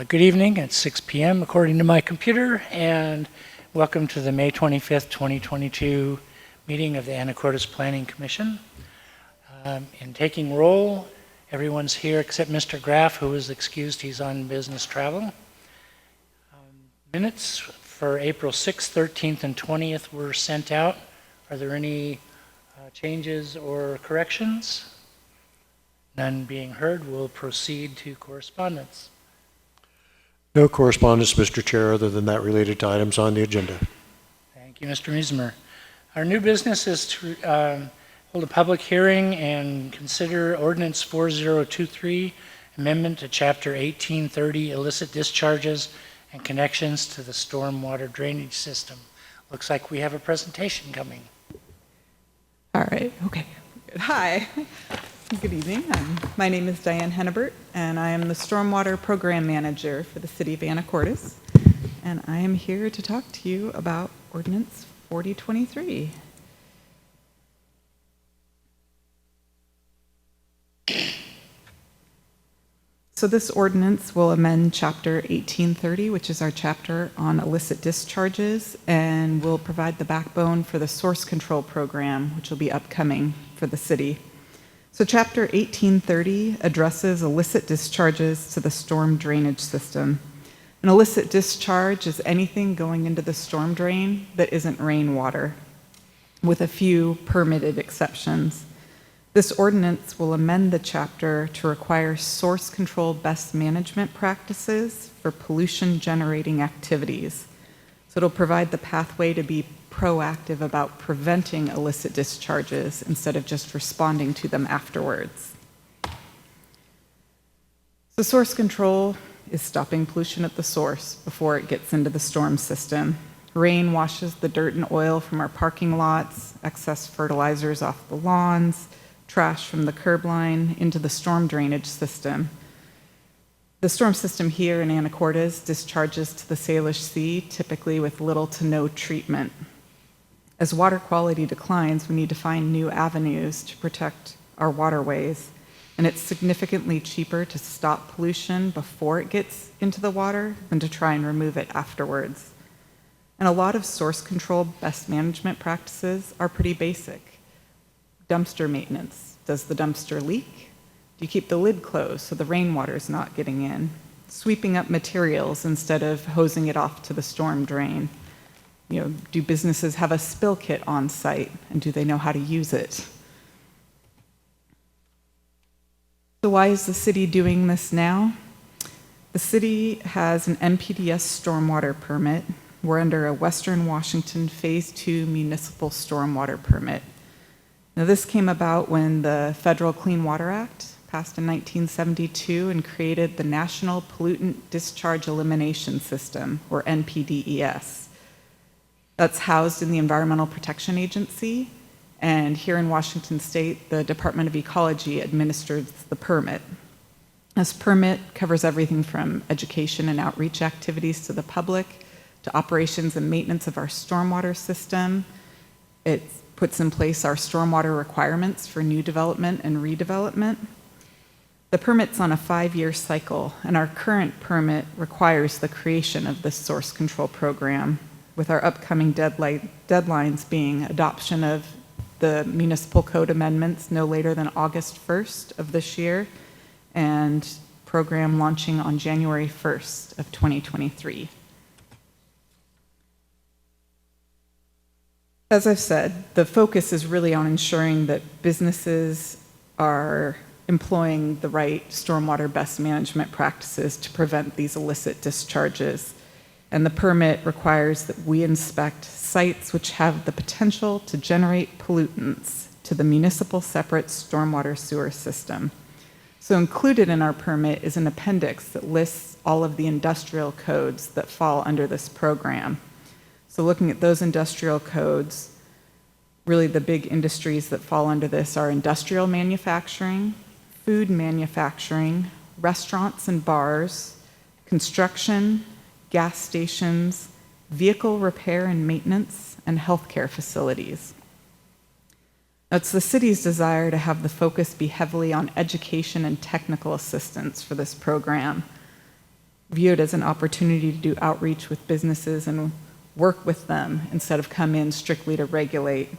Good evening. It's 6 p.m. according to my computer, and welcome to the May 25th, 2022 meeting of the Anacortes Planning Commission. In taking roll, everyone's here except Mr. Graff, who is excused. He's on business travel. Minutes for April 6th, 13th, and 20th were sent out. Are there any changes or corrections? None being heard, we'll proceed to correspondence. No correspondence, Mr. Chair, other than that related to items on the agenda. Thank you, Mr. Miesmer. Our new business is to hold a public hearing and consider Ordinance 4023, Amendment to Chapter 1830, Illicit Discharges and Connections to the Stormwater Drainage System. Looks like we have a presentation coming. All right, okay. Hi. Good evening. My name is Diane Hennebert, and I am the Stormwater Program Manager for the City of Anacortes. And I am here to talk to you about Ordinance 4023. So this ordinance will amend Chapter 1830, which is our chapter on illicit discharges, and will provide the backbone for the source control program, which will be upcoming for the city. So Chapter 1830 addresses illicit discharges to the storm drainage system. An illicit discharge is anything going into the storm drain that isn't rainwater, with a few permitted exceptions. This ordinance will amend the chapter to require source control best management practices for pollution generating activities. So it'll provide the pathway to be proactive about preventing illicit discharges instead of just responding to them afterwards. So source control is stopping pollution at the source before it gets into the storm system. Rain washes the dirt and oil from our parking lots, excess fertilizers off the lawns, trash from the curb line into the storm drainage system. The storm system here in Anacortes discharges to the Salish Sea, typically with little to no treatment. As water quality declines, we need to find new avenues to protect our waterways, and it's significantly cheaper to stop pollution before it gets into the water than to try and remove it afterwards. And a lot of source control best management practices are pretty basic. Dumpster maintenance. Does the dumpster leak? Do you keep the lid closed so the rainwater is not getting in? Sweeping up materials instead of hosing it off to the storm drain. Do businesses have a spill kit on site, and do they know how to use it? So why is the city doing this now? The city has an NPDES stormwater permit. We're under a Western Washington Phase 2 municipal stormwater permit. Now this came about when the Federal Clean Water Act passed in 1972 and created the National Pollutant Discharge Elimination System, or NPDES. That's housed in the Environmental Protection Agency, and here in Washington State, the Department of Ecology administers the permit. This permit covers everything from education and outreach activities to the public, to operations and maintenance of our stormwater system. It puts in place our stormwater requirements for new development and redevelopment. The permit's on a 5-year cycle, and our current permit requires the creation of this source control program, with our upcoming deadlines being adoption of the municipal code amendments no later than August 1st of this year, and program launching on January 1st of 2023. As I've said, the focus is really on ensuring that businesses are employing the right stormwater best management practices to prevent these illicit discharges. And the permit requires that we inspect sites which have the potential to generate pollutants to the municipal separate stormwater sewer system. So included in our permit is an appendix that lists all of the industrial codes that fall under this program. So looking at those industrial codes, really the big industries that fall under this are industrial manufacturing, food manufacturing, restaurants and bars, construction, gas stations, vehicle repair and maintenance, and healthcare facilities. It's the city's desire to have the focus be heavily on education and technical assistance for this program. view it as an opportunity to do outreach with businesses and work with them instead of come in strictly to regulate.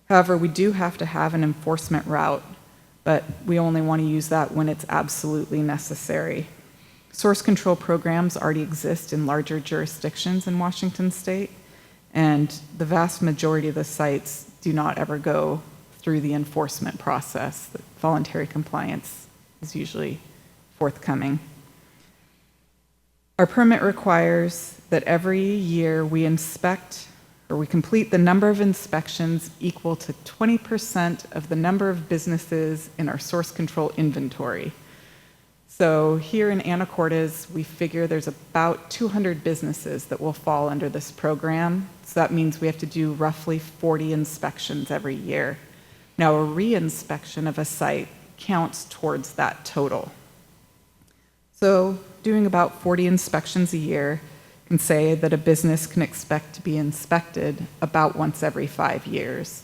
However, we do have to have an enforcement route, but we only want to use that when it's absolutely necessary. Source control programs already exist in larger jurisdictions in Washington state, and the vast majority of the sites do not ever go through the enforcement process. The voluntary compliance is usually forthcoming. Our permit requires that every year we inspect or we complete the number of inspections equal to 20% of the number of businesses in our source control inventory. So here in Anacortes, we figure there's about 200 businesses that will fall under this program. So that means we have to do roughly 40 inspections every year. Now, a re-inspection of a site counts towards that total. So doing about 40 inspections a year can say that a business can expect to be inspected about once every 5 years.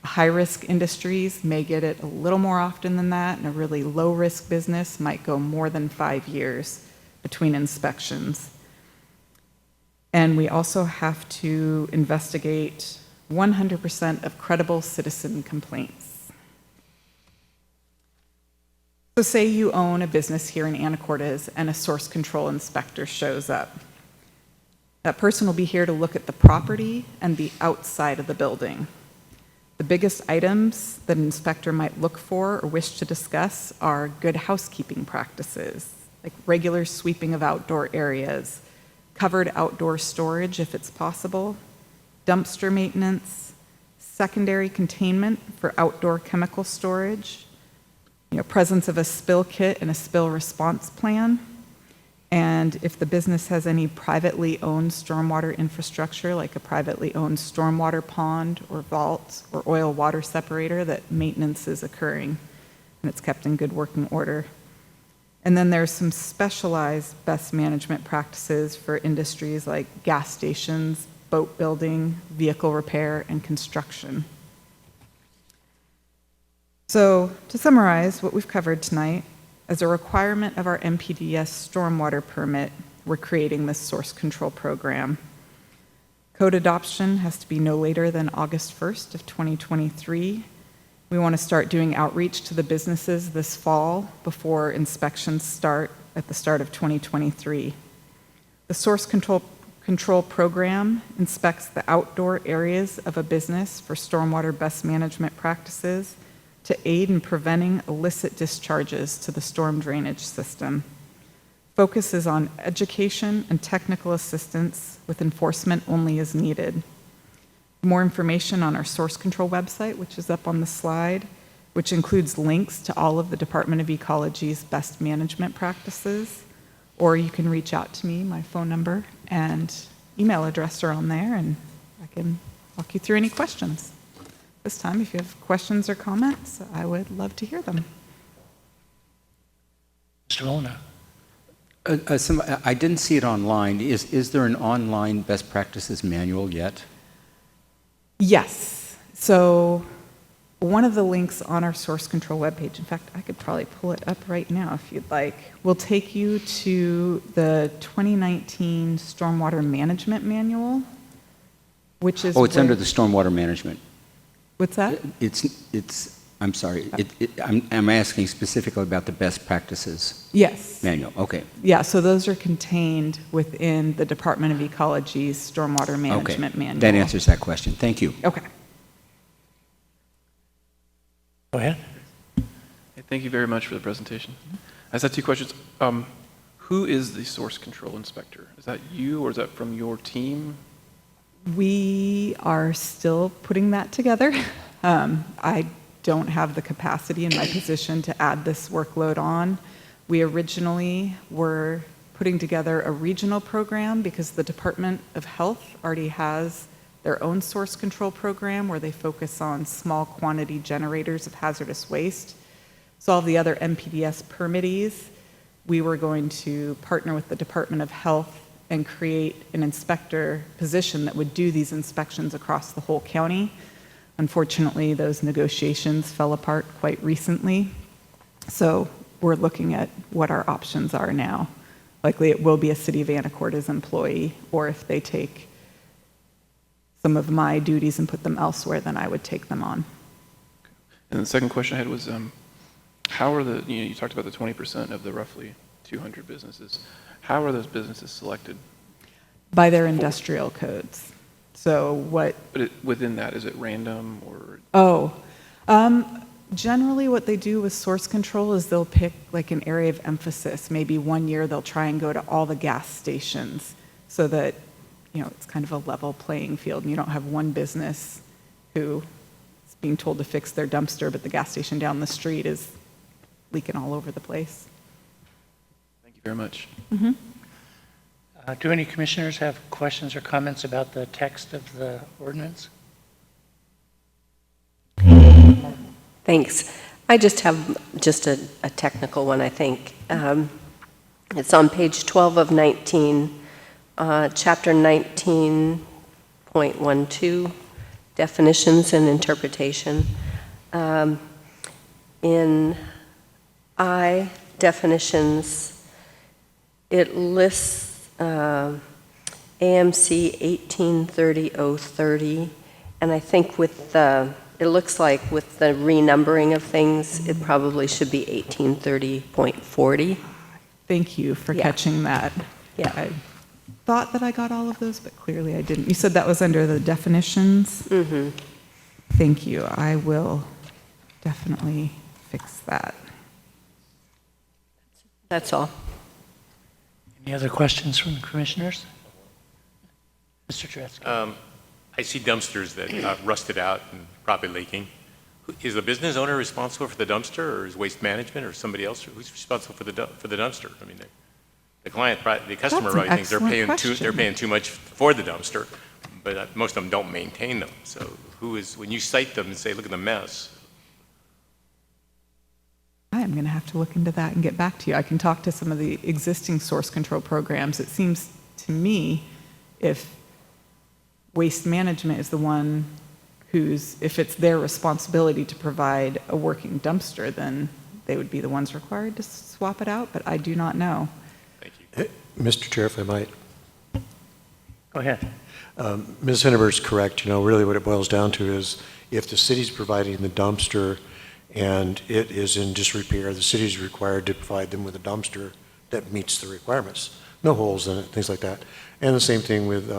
High-risk industries may get it a little more often than that, and a really low-risk business might go more than 5 years between inspections. And we also have to investigate 100% of credible citizen complaints. So say you own a business here in Anacortes and a source control inspector shows up. That person will be here to look at the property and the outside of the building. The biggest items that an inspector might look for or wish to discuss are good housekeeping practices, like regular sweeping of outdoor areas, covered outdoor storage if it's possible, dumpster maintenance, secondary containment for outdoor chemical storage, presence of a spill kit and a spill response plan, and if the business has any privately owned stormwater infrastructure, like a privately owned stormwater pond or vault or oil water separator, that maintenance is occurring and it's kept in good working order. And then there's some specialized best management practices for industries like gas stations, boat building, vehicle repair, and construction. So to summarize what we've covered tonight, as a requirement of our MPDS stormwater permit, we're creating this source control program. Code adoption has to be no later than August 1st of 2023. We want to start doing outreach to the businesses this fall before inspections start at the start of 2023. The source control program inspects the outdoor areas of a business for stormwater best management practices to aid in preventing illicit discharges to the storm drainage system. Focuses on education and technical assistance with enforcement only as needed. More information on our source control website, which is up on the slide, which includes links to all of the Department of Ecology's best management practices, or you can reach out to me. My phone number and email address are on there, and I can walk you through any questions. This time, if you have questions or comments, I would love to hear them. Mr. Molina. I didn't see it online. Is there an online best practices manual yet? Yes. So one of the links on our source control webpage, in fact, I could probably pull it up right now if you'd like, will take you to the 2019 Stormwater Management Manual, which is It's under the stormwater management. What's that? I'm sorry. I'm asking specifically about the best practices Yes. manual. Okay. Yeah, so those are contained within the Department of Ecology's Stormwater Management Manual. That answers that question. Thank you. Okay. Go ahead. Hey, thank you very much for the presentation. I just have two questions. Who is the source control inspector? Is that you, or is that from your team? We are still putting that together. I don't have the capacity in my position to add this workload on. We originally were putting together a regional program because the Department of Health already has their own source control program where they focus on small quantity generators of hazardous waste. So all the other MPDS permittees, we were going to partner with the Department of Health and create an inspector position that would do these inspections across the whole county. Unfortunately, those negotiations fell apart quite recently. So we're looking at what our options are now. likely it will be a City of Anacortes employee, or if they take some of my duties and put them elsewhere, then I would take them on. And the second question I had was, how are you talked about the 20% of the roughly 200 businesses. How are those businesses selected? By their industrial codes. So what... But within that, is it random or? Generally what they do with source control is they'll pick like an area of emphasis. Maybe one year they'll try and go to all the gas stations so that, it's kind of a level playing field and you don't have one business who is being told to fix their dumpster, but the gas station down the street is leaking all over the place. Thank you very much. Mm-hmm. Do any commissioners have questions or comments about the text of the ordinance? Thanks. I just have a technical one, I think. It's on page 12 of 19, chapter 19.12, definitions and interpretation. In I, definitions, it lists AMC 1830-030, and I think it looks like with the renumbering of things, it probably should be 1830.40. Thank you for Yeah. catching that. Yeah. I thought that I got all of those, but clearly I didn't. You said that was under the definitions? Mm-hmm. Thank you. I will definitely fix that. That's all. Any other questions from the commissioners? Mr. Turetsky. I see dumpsters that rusted out and probably leaking. Is the business owner responsible for the dumpster, or is Waste Management, or somebody else? Who's responsible for the dumpster? I mean, the customer That's an probably thinks they're excellent paying too much for the dumpster, but most of them don't maintain them. So when you cite them and say, look at the mess? I am going to have to look into that and get back to you. I can talk to some of the existing source control programs. It seems to me if Waste Management is the one if it's their responsibility to provide a working dumpster, then they would be the ones required to swap it out, but I do not know. Thank you. Mr. Chair, if I might. Go ahead. Ms. Hinnebert's correct. Really what it boils down to is if the city's providing the dumpster and it is in disrepair, the city is required to provide them with a dumpster that meets the requirements. No holes in it, things like that. And the same thing with,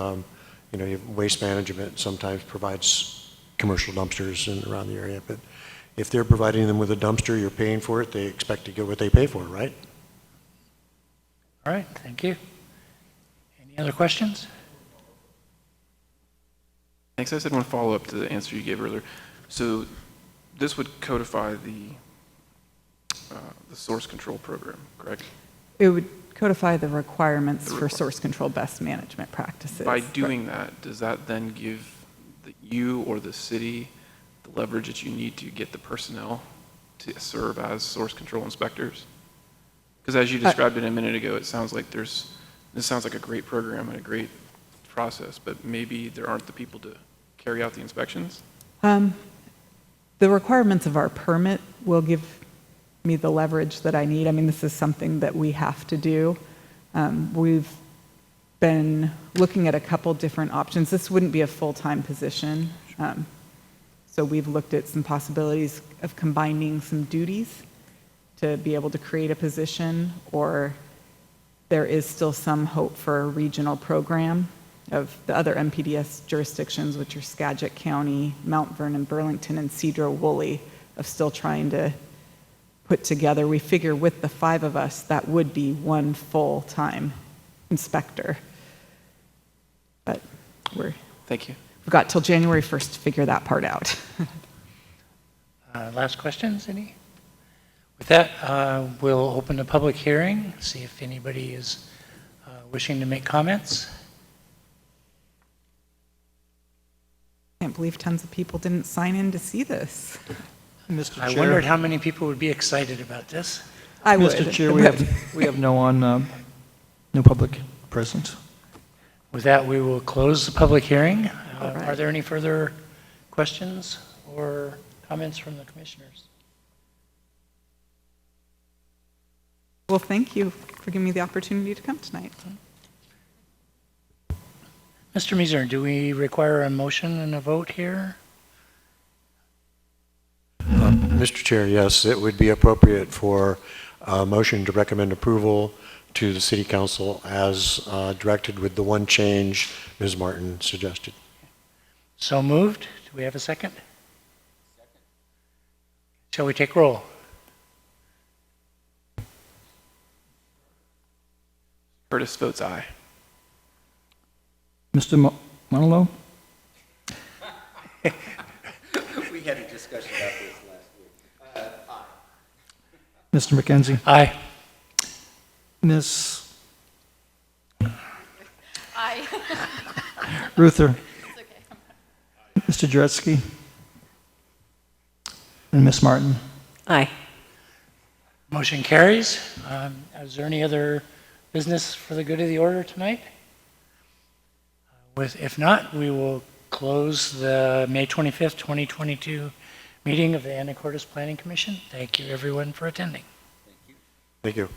Waste Management sometimes provides commercial dumpsters around the area. But if they're providing them with a dumpster, you're paying for it, they expect to get what they pay for, right? All right, thank you. Any other questions? Thanks. I just had one follow-up to the answer you gave earlier. So this would codify the source control program, correct? It would codify the requirements for source control best management practices. By doing that, does that then give you or the city the leverage that you need to get the personnel to serve as source control inspectors? Because as you described it a minute ago, it sounds like this sounds like a great program and a great process, but maybe there aren't the people to carry out the inspections? The requirements of our permit will give me the leverage that I need. I mean, this is something that we have to do. We've been looking at a couple different options. This wouldn't be a full-time position. So we've looked at some possibilities of combining some duties to be able to create a position, or there is still some hope for a regional program of the other MPDS jurisdictions, which are Skagit County, Mount Vernon, Burlington, and Cedro-Woolley, of still trying to put together. We figure with the 5 of us, that would be one full-time inspector. But Thank you. we've got till January 1st to figure that part out. Last questions, any? With that, we'll open the public hearing, see if anybody is wishing to make comments. I can't believe tons of people didn't sign in to see this. Mr. I Chair, wondered how many people would be excited about this. I would. Mr. Chair, but- we have no public present. With that, we will close the public hearing. All right. Are there any further questions or comments from the commissioners? Well, thank you for giving me the opportunity to come tonight. Mr. Meisner, do we require a motion and a vote here? Mr. Chair, yes, it would be appropriate for a motion to recommend approval to the city council as directed with the one change Ms. Martin suggested. So moved. Do we have a second? Shall we take roll? Curtis votes aye. Mr. Manalo? We had a discussion about this last week. Mr. McKenzie? Aye. Ms.? Aye. Ruther? Mr. Jaretzky? And Ms. Martin? Aye. Motion carries. Is there any other business for the good of the order tonight? If not, we will close the May 25th, 2022 meeting of the Anacortes Planning Commission. Thank you, everyone, for attending. Thank you.